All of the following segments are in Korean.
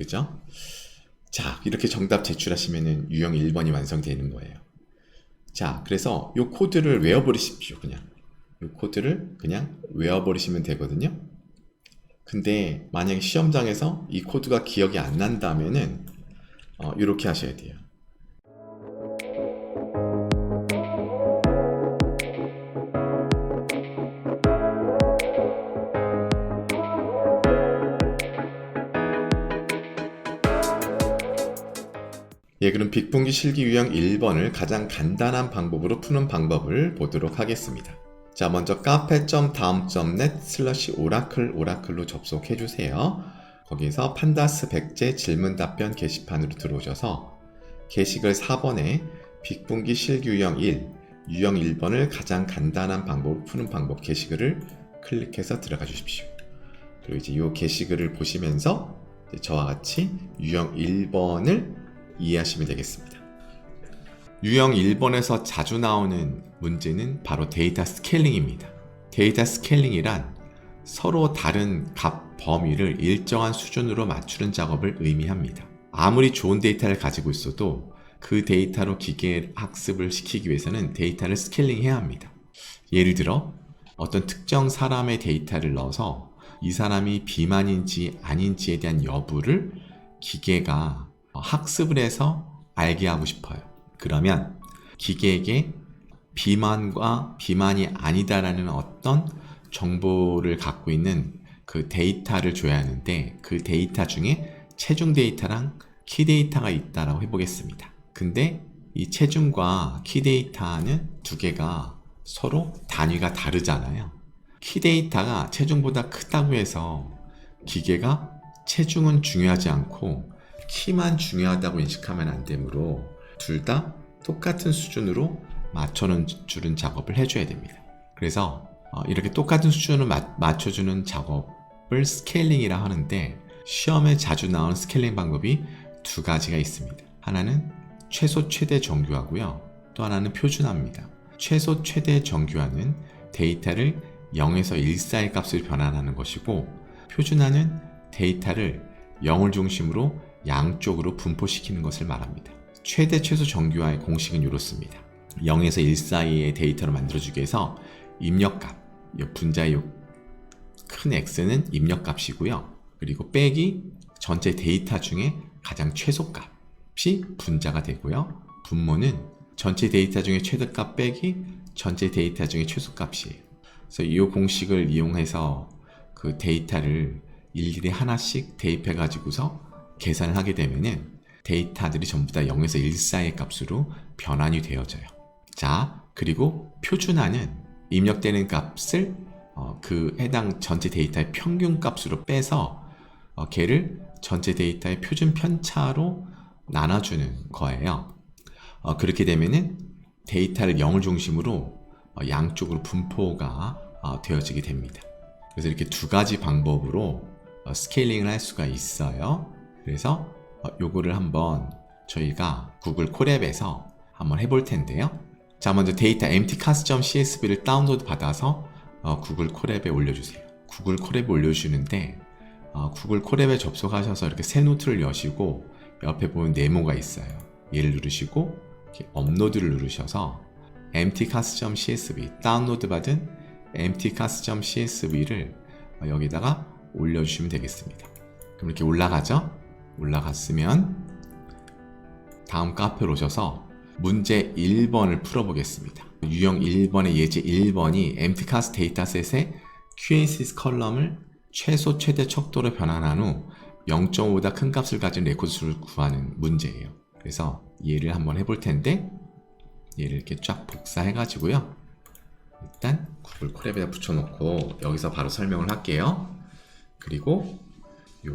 그죠? 자, 이렇게 정답 제출하시면은 유형 1번이 완성되는 거예요. 자, 그래서 이 코드를 외워버리십시오. 그냥 이 코드를 그냥 외워버리시면 되거든요. 근데 만약에 시험장에서 이 코드가 기억이 안 난다면은 이렇게 하셔야 돼요. 예, 그럼 빅분기 실기 유형 1번을 가장 간단한 방법으로 푸는 방법을 보도록 하겠습니다. 자, 먼저 카페.다음.net/오라클로 접속해주세요. 거기서 판다스 백제 질문 답변 게시판으로 들어오셔서 게시글 4번에 빅분기 실기 유형 1, 유형 1번을 가장 간단한 방법으로 푸는 방법 게시글을 클릭해서 들어가 주십시오. 그리고 이제 이 게시글을 보시면서 저와 같이 유형 1번을 이해하시면 되겠습니다. 유형 1번에서 자주 나오는 문제는 바로 데이터 스케일링입니다. 데이터 스케일링이란 서로 다른 값 범위를 일정한 수준으로 맞추는 작업을 의미합니다. 아무리 좋은 데이터를 가지고 있어도 그 데이터로 기계 학습을 시키기 위해서는 데이터를 스케일링해야 합니다. 예를 들어 어떤 특정 사람의 데이터를 넣어서 이 사람이 비만인지 아닌지에 대한 여부를 기계가 학습을 해서 알게 하고 싶어요. 그러면 기계에게 비만과 비만이 아니다라는 어떤 정보를 갖고 있는 그 데이터를 줘야 하는데 그 데이터 중에 체중 데이터랑 키 데이터가 있다라고 해보겠습니다. 근데 이 체중과 키 데이터는 두 개가 서로 단위가 다르잖아요. 키 데이터가 체중보다 크다고 해서 기계가 체중은 중요하지 않고 키만 중요하다고 인식하면 안 되므로 둘 다 똑같은 수준으로 맞춰주는 작업을 해줘야 됩니다. 그래서 이렇게 똑같은 수준으로 맞춰주는 작업을 스케일링이라 하는데 시험에 자주 나오는 스케일링 방법이 두 가지가 있습니다. 하나는 최소 최대 정규화고요. 또 하나는 표준화입니다. 최소 최대 정규화는 데이터를 0에서 1 사이 값을 변환하는 것이고 표준화는 데이터를 0을 중심으로 양쪽으로 분포시키는 것을 말합니다. 최대 최소 정규화의 공식은 이렇습니다. 0에서 1 사이의 데이터를 만들어주기 위해서 입력값, 분자의 큰 X는 입력값이고요. 그리고 빼기 전체 데이터 중에 가장 최소값이 분자가 되고요. 분모는 전체 데이터 중에 최대값 빼기 전체 데이터 중에 최소값이에요. 그래서 이 공식을 이용해서 그 데이터를 일일이 하나씩 대입해 가지고서 계산을 하게 되면은 데이터들이 전부 다 0에서 1 사이의 값으로 변환이 되어져요. 자, 그리고 표준화는 입력되는 값을 그 해당 전체 데이터의 평균 값으로 빼서 걔를 전체 데이터의 표준 편차로 나눠주는 거예요. 그렇게 되면은 데이터를 0을 중심으로 양쪽으로 분포가 되어지게 됩니다. 그래서 이렇게 두 가지 방법으로 스케일링을 할 수가 있어요. 그래서 요거를 한번 저희가 구글 콜앱에서 한번 해볼 텐데요. 자, 먼저 데이터 emptycast.csv를 다운로드 받아서 구글 콜앱에 올려주세요. 구글 콜앱에 올려주시는데 구글 콜앱에 접속하셔서 이렇게 새 노트를 여시고 옆에 보면 네모가 있어요. 얘를 누르시고 이렇게 업로드를 누르셔서 emptycast.csv 다운로드 받은 emptycast.csv를 여기다가 올려주시면 되겠습니다. 그럼 이렇게 올라가죠? 올라갔으면 다음 카페로 오셔서 문제 1번을 풀어보겠습니다. 유형 1번의 예제 1번이 emptycast 데이터셋의 QACS 컬럼을 최소 최대 척도로 변환한 후 0.5보다 큰 값을 가진 레코드 수를 구하는 문제예요. 그래서 얘를 한번 해볼 텐데 얘를 이렇게 쫙 복사해 가지고요. 일단 구글 콜앱에다 붙여놓고 여기서 바로 설명을 할게요. 그리고 요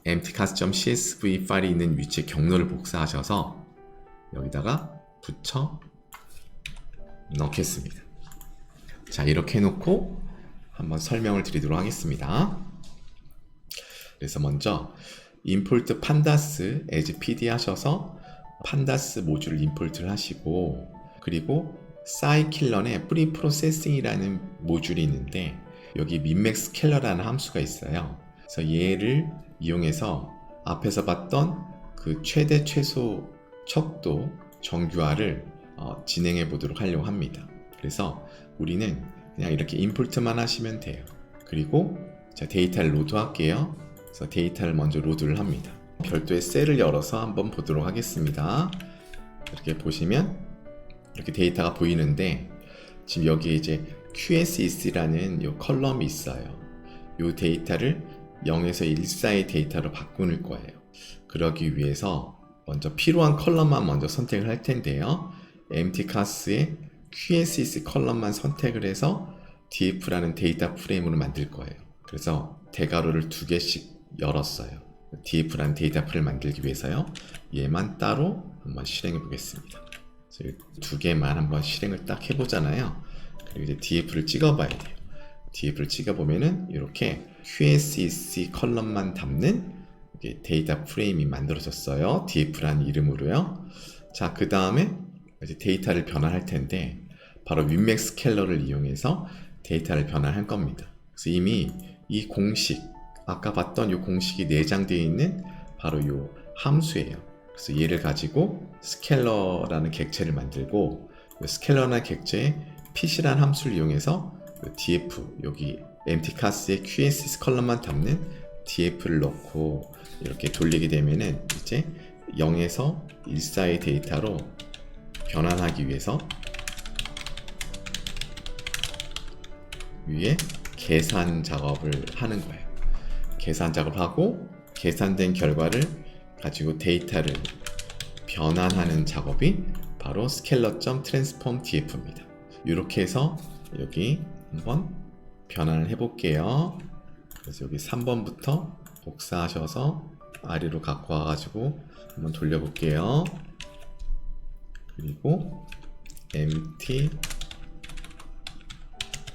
emptycast.csv 파일이 있는 위치에 경로를 복사하셔서 여기다가 붙여 넣겠습니다. 자, 이렇게 해놓고 한번 설명을 드리도록 하겠습니다. 그래서 먼저 import pandas as pd 하셔서 판다스 모듈을 임포트를 하시고 그리고 scikillen의 프리프로세싱이라는 모듈이 있는데 여기 minmaxscaler라는 함수가 있어요. 그래서 얘를 이용해서 앞에서 봤던 그 최대 최소 척도 정규화를 진행해 보도록 하려고 합니다. 그래서 우리는 그냥 이렇게 임포트만 하시면 돼요. 그리고 자, 데이터를 로드할게요. 그래서 데이터를 먼저 로드를 합니다. 별도의 셀을 열어서 한번 보도록 하겠습니다. 이렇게 보시면 이렇게 데이터가 보이는데 지금 여기에 이제 QSEC라는 요 컬럼이 있어요. 요 데이터를 0에서 1 사이 데이터로 바꾸는 거예요. 그러기 위해서 먼저 필요한 컬럼만 먼저 선택을 할 텐데요. empty class의 QSEC 컬럼만 선택을 해서 df라는 데이터 프레임으로 만들 거예요. 그래서 대괄호를 2개씩 열었어요. df라는 데이터 프레임을 만들기 위해서요. 얘만 따로 한번 실행해 보겠습니다. 2개만 한번 실행을 딱 해보잖아요. 그리고 이제 df를 찍어봐야 돼요. df를 찍어보면은 이렇게 QSEC 컬럼만 담는 데이터 프레임이 만들어졌어요. df라는 이름으로요. 자, 그 다음에 이제 데이터를 변환할 텐데 바로 윈맥 스케일러를 이용해서 데이터를 변환할 겁니다. 그래서 이미 이 공식, 아까 봤던 이 공식이 내장되어 있는 바로 이 함수예요. 그래서 얘를 가지고 스케일러라는 객체를 만들고 스케일러라는 객체에 pit이라는 함수를 이용해서 df, 여기 empty class의 QSEC 컬럼만 담는 df를 넣고 이렇게 돌리게 되면은 이제 0에서 1 사이 데이터로 변환하기 위해서 위에 계산 작업을 하는 거예요. 계산 작업하고 계산된 결과를 가지고 데이터를 변환하는 작업이 바로 scalar.transform df입니다. 이렇게 해서 여기 한번 변환을 해볼게요. 그래서 여기 3번부터 복사하셔서 아래로 갖고 와가지고 한번 돌려볼게요. 그리고 empty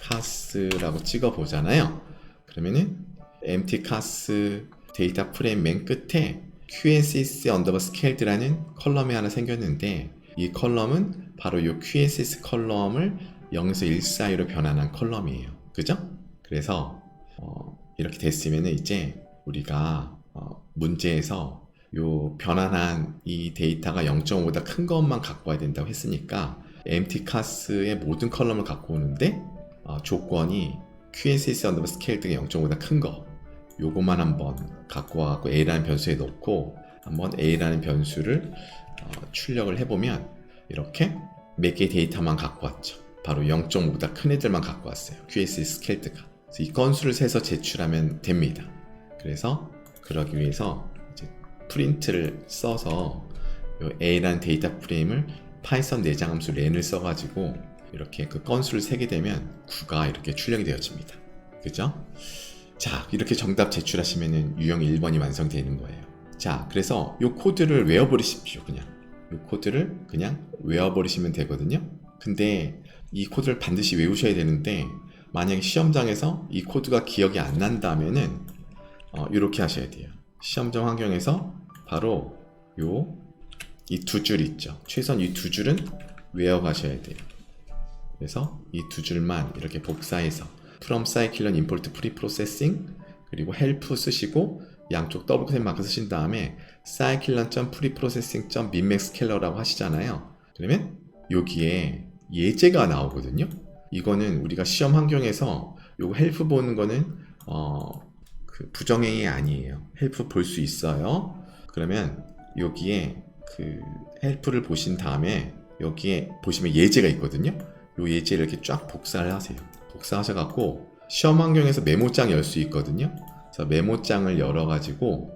class라고 찍어 보잖아요. 그러면은 empty class 데이터 프레임 맨 끝에 QSEC underbar scaled라는 컬럼이 하나 생겼는데 이 컬럼은 바로 이 QSEC 컬럼을 0에서 1 사이로 변환한 컬럼이에요. 그죠? 그래서 이렇게 됐으면 이제 우리가 문제에서 요 변환한 이 데이터가 0.5보다 큰 것만 갖고 와야 된다고 했으니까 empty class의 모든 컬럼을 갖고 오는데 조건이 QSEC underbar scaled가 0.5보다 큰 거 요것만 한번 갖고 와갖고 A라는 변수에 넣고 한번 A라는 변수를 출력을 해보면 이렇게 몇 개의 데이터만 갖고 왔죠. 바로 0.5보다 큰 애들만 갖고 왔어요. QSEC scaled가. 그래서 이 건수를 세서 제출하면 됩니다. 그래서 그러기 위해서 이제 프린트를 써서 요 A라는 데이터 프레임을 파이썬 내장 함수 len을 써가지고 이렇게 그 건수를 세게 되면 9가 이렇게 출력이 되어집니다. 그죠? 자, 이렇게 정답 제출하시면은 유형 1번이 완성되는 거예요. 자, 그래서 이 코드를 외워버리십시오. 그냥 이 코드를 그냥 외워버리시면 되거든요. 근데 이 코드를 반드시 외우셔야 되는데 만약에 시험장에서 이 코드가 기억이 안 난다면은 이렇게 하셔야 돼요. 시험장 환경에서 바로 이 두 줄 있죠. 최소한 이 두 줄은 외워가셔야 돼요. 그래서 이 두 줄만 이렇게 복사해서 from scikit-learn import preprocessing 그리고 help 쓰시고 양쪽 더블 코트 마크 쓰신 다음에 scikit-learn.preprocessing.minmaxscalar라고 하시잖아요. 그러면 여기에 예제가 나오거든요. 이거는 우리가 시험 환경에서 요거 헬프 보는 거는 그 부정행위 아니에요. 헬프 볼 수 있어요. 그러면 여기에 그 헬프를 보신 다음에 여기에 보시면 예제가 있거든요. 요 예제를 이렇게 쫙 복사를 하세요. 복사하셔갖고 시험 환경에서 메모장 열 수 있거든요. 그래서 메모장을 열어가지고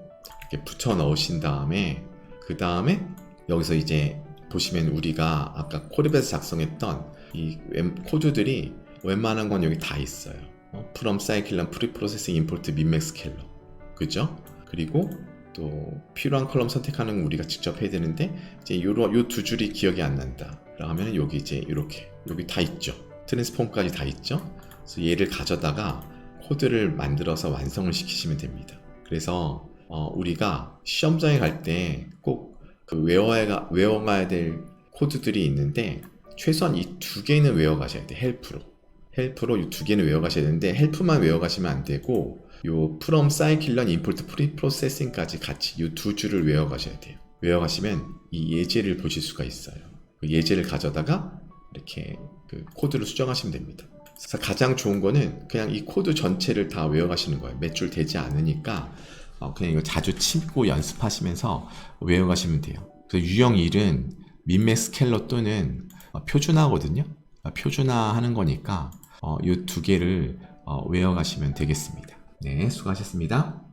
이렇게 붙여 넣으신 다음에 그 다음에 여기서 이제 보시면 우리가 아까 코드에서 작성했던 이 코드들이 웬만한 건 여기 다 있어요. from scikit-learn preprocessing import minmaxscalar 그죠? 그리고 또 필요한 컬럼 선택하는 건 우리가 직접 해야 되는데 이제 요 두 줄이 기억이 안 난다. 그러면 여기 이제 이렇게 여기 다 있죠. 트랜스폼까지 다 있죠. 그래서 얘를 가져다가 코드를 만들어서 완성을 시키시면 됩니다. 그래서 우리가 시험장에 갈 때 꼭 그 외워가야 될 코드들이 있는데 최소한 이 두 개는 외워가셔야 돼요. 헬프로 이 두 개는 외워가셔야 되는데 헬프만 외워가시면 안 되고 요 from scikit-learn import pre-processing까지 같이 이 두 줄을 외워가셔야 돼요. 외워가시면 이 예제를 보실 수가 있어요. 그 예제를 가져다가 이렇게 그 코드를 수정하시면 됩니다. 그래서 가장 좋은 거는 그냥 이 코드 전체를 다 외워가시는 거예요. 몇 줄 되지 않으니까 그냥 이거 자주 치고 연습하시면서 외워가시면 돼요. 그래서 유형 1은 민맥 스케일러 또는 표준화거든요. 표준화 하는 거니까 이 두 개를 외워가시면 되겠습니다. 네, 수고하셨습니다.